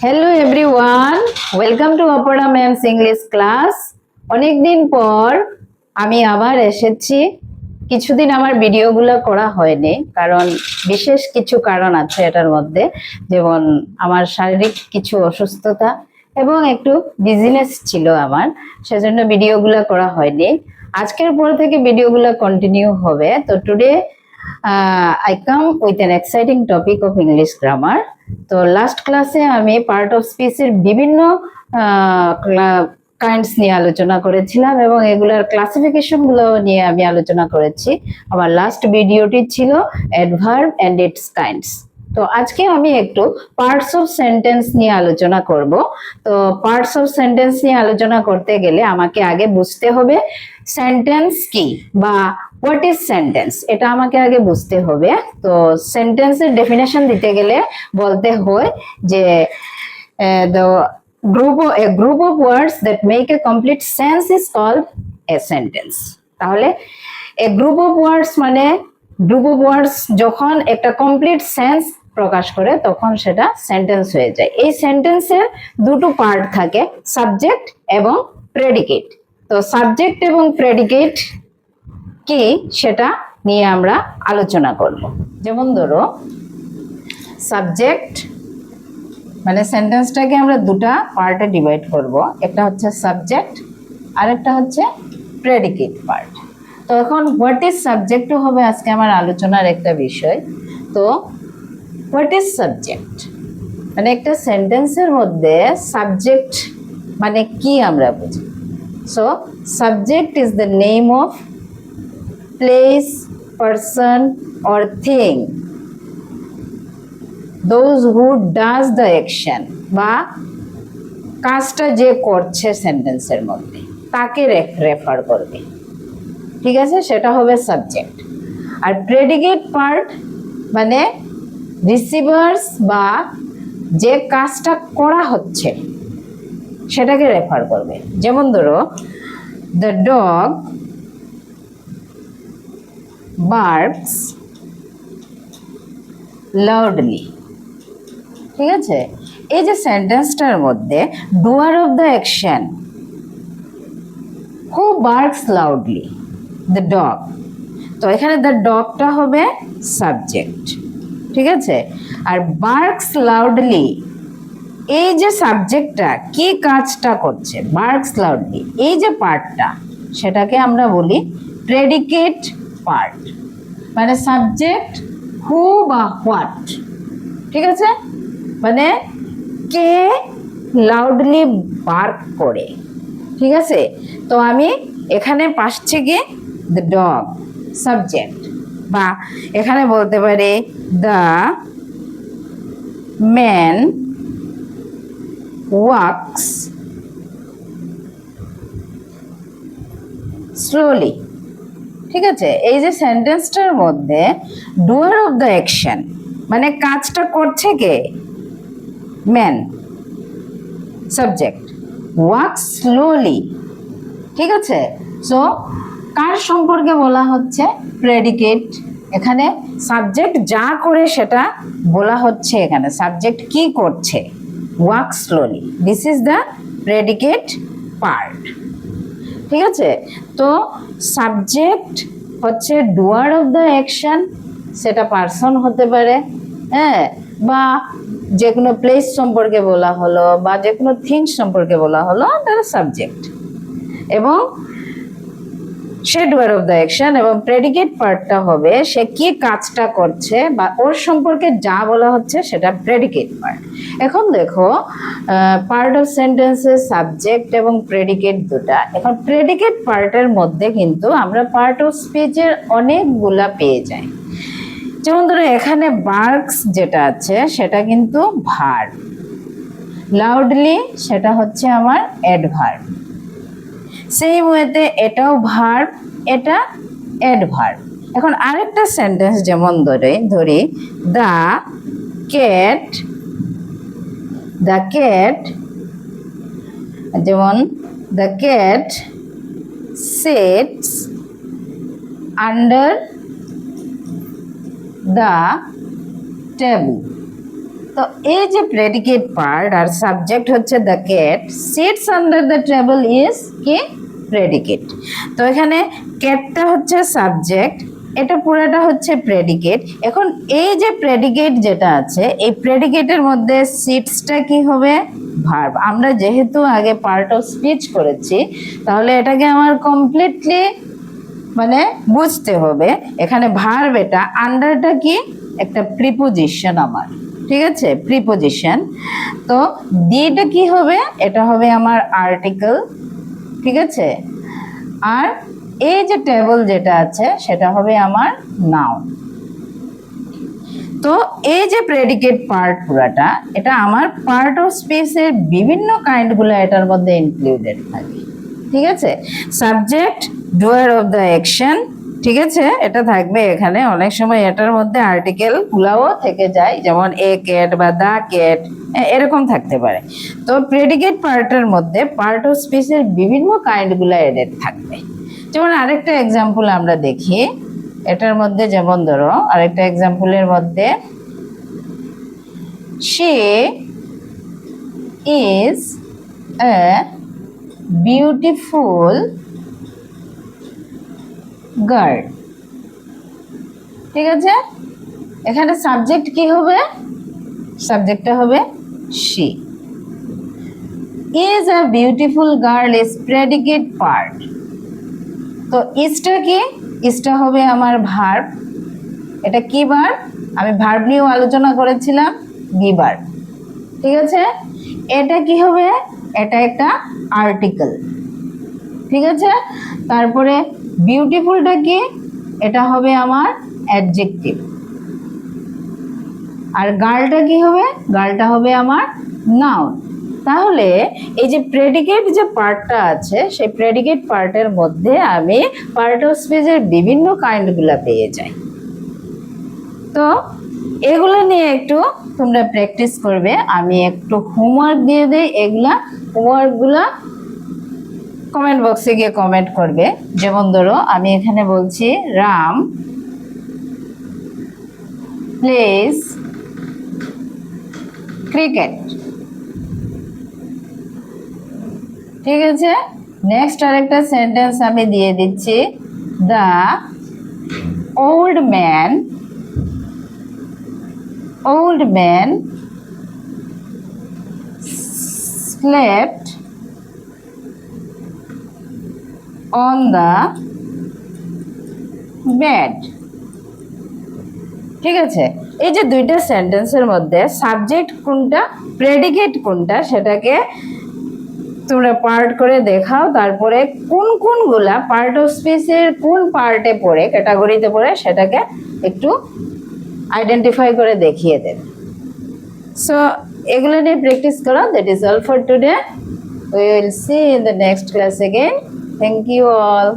Hello everyone, welcome to Apara ma'am's English class. অনেকদিন পর আমি আবার এসেছি। কিছুদিন আমার ভিডিওগুলো করা হয়নি, কারণ বিশেষ কিছু কারণ আছে এটার মধ্যে, যেমন আমার শারীরিক কিছু অসুস্থতা এবং একটু বিজনেস ছিল আমার, সেজন্য ভিডিওগুলো করা হয়নি। আজকের পর থেকে ভিডিওগুলো কন্টিনিউ হবে। তো today I come with an exciting topic of English grammar. তো লাস্ট ক্লাসে আমি পার্ট অফ স্পিচের বিভিন্ন কাইন্ডস নিয়ে আলোচনা করেছিলাম এবং এগুলার ক্লাসিফিকেশন গুলো নিয়ে আমি আলোচনা করেছি। আমার লাস্ট ভিডিওটি ছিল অ্যাডভার্ব এন্ড ইটস কাইন্ডস। তো আজকে আমি একটু পার্টস অফ সেন্টেন্স নিয়ে আলোচনা করব। তো পার্টস অফ সেন্টেন্স নিয়ে আলোচনা করতে গেলে আমাকে আগে বুঝতে হবে সেন্টেন্স কি বা হোয়াট ইজ সেন্টেন্স, এটা আমাকে আগে বুঝতে হবে। তো সেন্টেন্সের ডেফিনেশন দিতে গেলে বলতে হয় যে the a group of words that make a complete sense is called a sentence. তাহলে a group of words মানে গ্রুপ অফ ওয়ার্ডস যখন একটা কমপ্লিট সেন্স প্রকাশ করে তখন সেটা সেন্টেন্স হয়ে যায়। এই সেন্টেন্সের দুটো পার্ট থাকে, সাবজেক্ট এবং প্রেডিকেট। তো সাবজেক্ট এবং প্রেডিকেট কি সেটা নিয়ে আমরা আলোচনা করব। যেমন ধরো সাবজেক্ট মানে সেন্টেন্সটাকে আমরা দুটা পার্টে ডিভাইড করব, একটা হচ্ছে সাবজেক্ট আর একটা হচ্ছে প্রেডিকেট পার্ট। তো এখন হোয়াট ইজ সাবজেক্টও হবে আজকে আমার আলোচনার একটা বিষয়। তো হোয়াট ইজ সাবজেক্ট মানে একটা সেন্টেন্সের মধ্যে সাবজেক্ট মানে কি আমরা বুঝি। So subject is the name of place, person or thing, those who does the action বা কাজটা যে করছে সেন্টেন্সের মধ্যে তাকে রেফার করবে, ঠিক আছে, সেটা হবে সাবজেক্ট। আর প্রেডিকেট পার্ট মানে রিসিভার্স বা যে কাজটা করা হচ্ছে সেটাকে রেফার করবে। যেমন ধরো দ্য ডগ barks loudly, ঠিক আছে। এই যে সেন্টেন্সটার মধ্যে doer of the action, who barks loudly, the dog. তো এখানে দ্য ডগটা হবে সাবজেক্ট, ঠিক আছে। আর বার্কস লাউডলি এই যে সাবজেক্টটা কি কাজটা করছে, বার্কস লাউডলি এই যে পার্টটা, সেটাকে আমরা বলি প্রেডিকেট পার্ট। মানে সাবজেক্ট হু বা হোয়াট, ঠিক আছে, মানে কে লাউডলি বার্ক করে, ঠিক আছে। তো আমি এখানে পাচ্ছি গিয়ে দ্য ডগ সাবজেক্ট, বা এখানে বলতে পারি দ্য ম্যান ওয়াক্স স্লোলি, ঠিক আছে। এই যে সেন্টেন্সটার মধ্যে ডুয়ার অফ দ্য অ্যাকশন মানে কাজটা করছে কে, ম্যান সাবজেক্ট, ওয়াক স্লোলি, ঠিক আছে। সো কার সম্পর্কে বলা হচ্ছে, প্রেডিকেট। এখানে সাবজেক্ট যা করে সেটা বলা হচ্ছে, এখানে সাবজেক্ট কি করছে, walk slowly, this is the predicate part, ঠিক আছে। তো সাবজেক্ট হচ্ছে ডুয়ার অফ দ্য অ্যাকশন, সেটা পারসন হতে পারে, হ্যাঁ, বা যে কোনো প্লেস সম্পর্কে বলা হলো বা যে কোনো থিংস সম্পর্কে বলা হলো, তার সাবজেক্ট। এবং সে ডুয়ার অফ দ্য অ্যাকশন এবং প্রেডিকেট পার্টটা হবে সে কি কাজটা করছে বা ওর সম্পর্কে যা বলা হচ্ছে সেটা প্রেডিকেট পার্ট। এখন দেখো পার্ট অফ সেন্টেন্সের সাবজেক্ট এবং প্রেডিকেট দুটা। এখন প্রেডিকেট পার্টের মধ্যে কিন্তু আমরা পার্ট অফ স্পিচের অনেকগুলা পেয়ে যাই। যেমন ধরো এখানে বার্কস যেটা আছে সেটা কিন্তু ভার্ব, লাউডলি সেটা হচ্ছে আমার অ্যাডভার্ব, সেম ওয়েতে এটাও ভার্ব, এটা অ্যাডভার্ব। এখন আরেকটা সেন্টেন্স যেমন ধরি দ্য ক্যাট, যেমন the cat sits under the table. তো তো এই যে প্রেডিকেট পার্ট আর সাবজেক্ট হচ্ছে the cat sits under the table is কি প্রেডিকেট। তো এখানে ক্যাটটা হচ্ছে সাবজেক্ট, এটা পুরোটা হচ্ছে প্রেডিকেট। এখন এই যে প্রেডিকেট যেটা আছে এই প্রেডিকেটের মধ্যে সিটসটা কি হবে ভার্ব। আমরা যেহেতু আগে পার্ট অফ স্পিচ করেছি তাহলে এটাকে আমার কমপ্লিটলি মানে বুঝতে হবে। এখানে ভার্ব, এটা আন্ডারটা কি একটা প্রিপোজিশন আমার, ঠিক আছে, প্রিপোজিশন। তো দিটা কি হবে, এটা হবে আমার আর্টিকেল, ঠিক আছে। আর এই যে টেবল যেটা আছে সেটা হবে আমার নাউন। তো এই যে প্রেডিকেট পার্ট পুরাটা এটা আমার পার্ট অফ স্পিচের বিভিন্ন কাইন্ডগুলো এটার মধ্যে ইনক্লুডেড থাকে, ঠিক আছে। সাবজেক্ট, ডুয়ার অফ দ্য অ্যাকশন, ঠিক আছে, এটা থাকবে এখানে। অনেক সময় এটার মধ্যে আর্টিকেল গুলাও থেকে যায়, যেমন এ ক্যাট বা দা ক্যাট এরকম থাকতে পারে। তো প্রেডিকেট পার্টের মধ্যে পার্ট অফ স্পিচের বিভিন্ন কাইন্ডগুলো এডেড থাকবে। যেমন আরেকটা এক্সাম্পল আমরা দেখি এটার মধ্যে, যেমন ধরো আরেকটা এক্সাম্পলের মধ্যে she is a beautiful girl, ঠিক আছে। এখানে সাবজেক্ট কি হবে, সাবজেক্টটা হবে she is a beautiful girl is predicate part। তো ইজটা কি, ইজটা হবে আমার ভার্ব। এটা কি ভার্ব, আমি ভার্ব নিয়েও আলোচনা করেছিলাম, বি ভার্ব, ঠিক আছে। এটা কি হবে, এটা একটা আর্টিকেল, ঠিক আছে। তারপরে বিউটিফুলটা কি, এটা হবে আমার অ্যাডজেক্টিভ। আর গার্লটা কি হবে, গার্লটা হবে আমার নাউন। তাহলে এই যে প্রেডিকেট যে পার্টটা আছে সেই প্রেডিকেট পার্টের মধ্যে আমি পার্ট অফ স্পিচের বিভিন্ন কাইন্ডগুলো পেয়ে যাই। তো এগুলো নিয়ে একটু তোমরা প্র্যাকটিস করবে। আমি একটু হোমওয়ার্ক দিয়ে দিই, এগুলা হোমওয়ার্কগুলো কমেন্ট বক্সে গিয়ে কমেন্ট করবে। যেমন ধরো আমি এখানে বলছি রাম প্লেস ক্রিকেট, ঠিক আছে। নেক্সট আরেকটা সেন্টেন্স আমি দিয়ে দিচ্ছি, the old man slept on the bed, ঠিক আছে। এই যে দুইটা সেন্টেন্সের মধ্যে সাবজেক্ট কোনটা প্রেডিকেট কোনটা সেটাকে তোমরা পার্ট করে দেখাও। তারপরে কোন কোনগুলা পার্ট অফ স্পিচের কোন পার্টে পড়ে, ক্যাটাগরিতে পড়ে, সেটাকে একটু আইডেন্টিফাই করে দেখিয়ে দেবে। সো এগুলো নিয়ে প্র্যাকটিস করো। That is all for today. We will see in the next class again. Thank you all.